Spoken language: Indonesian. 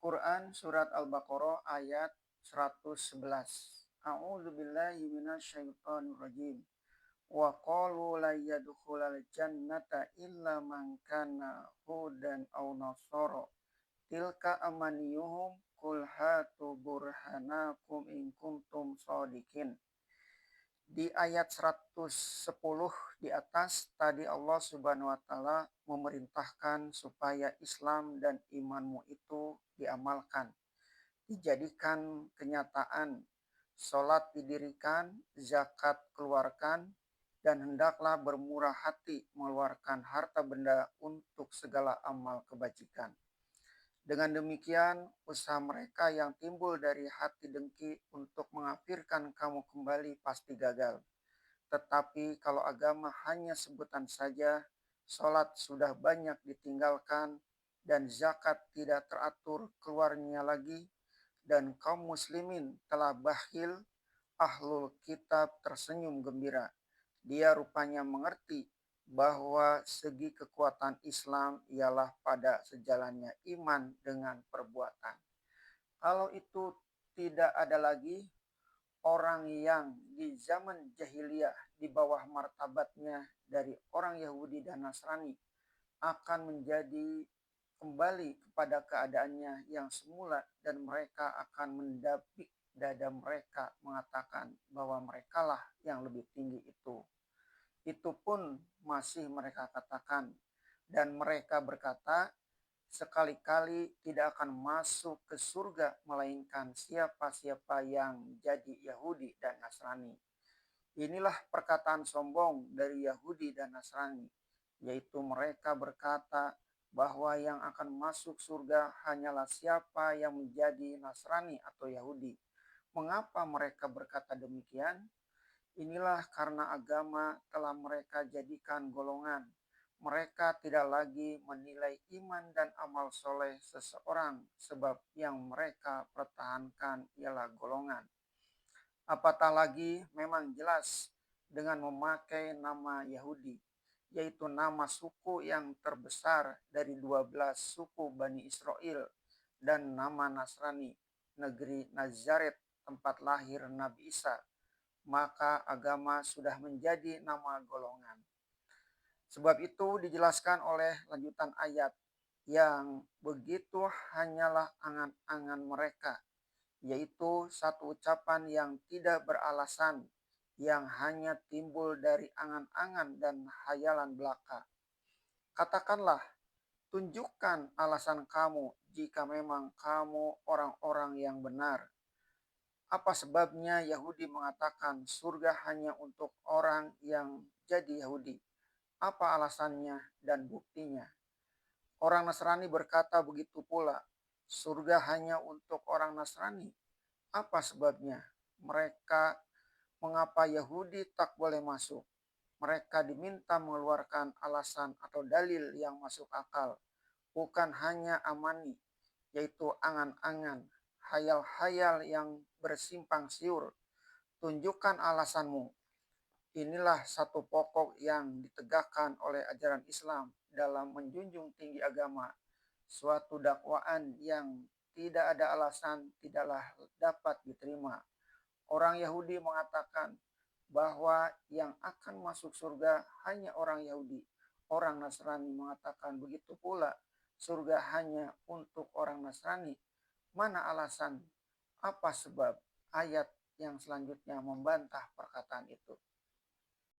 Quran Surat Al-Baqarah ayat 111. A'udzubillahi minasyaitonirrajim. Wa qalu la yadkhulal jannata illa man kana hudan aw nasara. Tilka amaniyuhum qul hatu burhanakum in kuntum shadiqin. Di ayat 110 di atas tadi Allah Subhanahu wa taala memerintahkan supaya Islam dan imanmu itu diamalkan, dijadikan kenyataan, salat didirikan, zakat keluarkan, dan hendaklah bermurah hati mengeluarkan harta benda untuk segala amal kebajikan. Dengan demikian, usaha mereka yang timbul dari hati dengki untuk mengafirkan kamu kembali pasti gagal. Tetapi kalau agama hanya sebutan saja, sholat sudah banyak ditinggalkan, dan zakat tidak teratur keluarnya lagi, dan kaum muslimin telah bakhil, ahlul kitab tersenyum gembira. Dia rupanya mengerti bahwa segi kekuatan Islam ialah pada sejalannya iman dengan perbuatan. Kalau itu tidak ada lagi, orang yang di zaman jahiliyah di bawah martabatnya dari orang Yahudi dan Nasrani akan menjadi kembali kepada keadaannya yang semula, dan mereka akan mendapik dada mereka mengatakan bahwa merekalah yang lebih tinggi itu. Itu pun masih mereka katakan, dan mereka berkata, sekali-kali tidak akan masuk ke surga melainkan siapa-siapa yang jadi Yahudi dan Nasrani. Inilah perkataan sombong dari Yahudi dan Nasrani, yaitu mereka berkata bahwa yang akan masuk surga hanyalah siapa yang menjadi Nasrani atau Yahudi. Mengapa mereka berkata demikian? Inilah karena agama telah mereka jadikan golongan. Mereka tidak lagi menilai iman dan amal soleh seseorang, sebab yang mereka pertahankan ialah golongan. Apatah lagi memang jelas dengan memakai nama Yahudi, yaitu nama suku yang terbesar dari 12 suku Bani Israel, dan nama Nasrani, negeri Nazaret, tempat lahir Nabi Isa, maka agama sudah menjadi nama golongan. Sebab itu dijelaskan oleh lanjutan ayat, yang begitu hanyalah angan-angan mereka, yaitu satu ucapan yang tidak beralasan, yang hanya timbul dari angan-angan dan hayalan belaka. Katakanlah, tunjukkan alasan kamu jika memang kamu orang-orang yang benar. Apa sebabnya Yahudi mengatakan surga hanya untuk orang yang jadi Yahudi? Apa alasannya dan buktinya? Orang Nasrani berkata begitu pula, surga hanya untuk orang Nasrani. Apa sebabnya? Mengapa Yahudi tak boleh masuk? Mereka diminta mengeluarkan alasan atau dalil yang masuk akal, bukan hanya amani, yaitu angan-angan, hayal-hayal yang bersimpang siur. Tunjukkan alasanmu. Inilah satu pokok yang ditegakkan oleh ajaran Islam dalam menjunjung tinggi agama. Suatu dakwaan yang tidak ada alasan tidaklah dapat diterima. Orang Yahudi mengatakan bahwa yang akan masuk surga hanya orang Yahudi. Orang Nasrani mengatakan begitu pula, surga hanya untuk orang Nasrani. Mana alasan? Apa sebab? Ayat yang selanjutnya membantah perkataan itu.